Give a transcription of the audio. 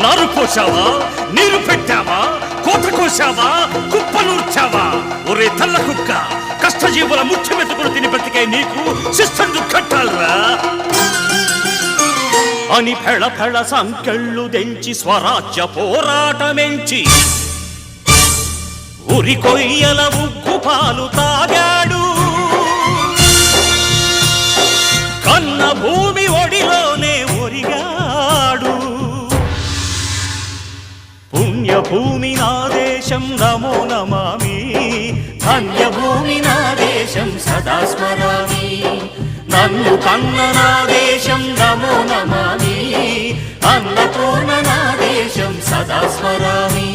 నారు పోసావా, నీరు పెట్టావా, కోత కోసావా, కుప్పనూర్చావా? ఒరే తల్ల కుక్క, కష్టజీవుల ముఖ్య మెతుకులు తిని బ్రతికే నీకు శిస్తందు కట్టాలరా అని ఫెళ ఫెళ సంకెళ్ళు దెంచి స్వరాజ్య పోరాటమెంచి ఉరి కొయ్యల ఉగ్గు పాలు తాగాడు. కన్న భూమి ఒడిలోనే ఒరిగాడు. పుణ్యభూమి నా దేశం నమో నమామి, ధన్యభూమి నా దేశం సదా స్మరామి. నన్ను కన్న నా దేశం నమో నమామి, అన్నపూర్ణ నా దేశం సదా స్మరామి.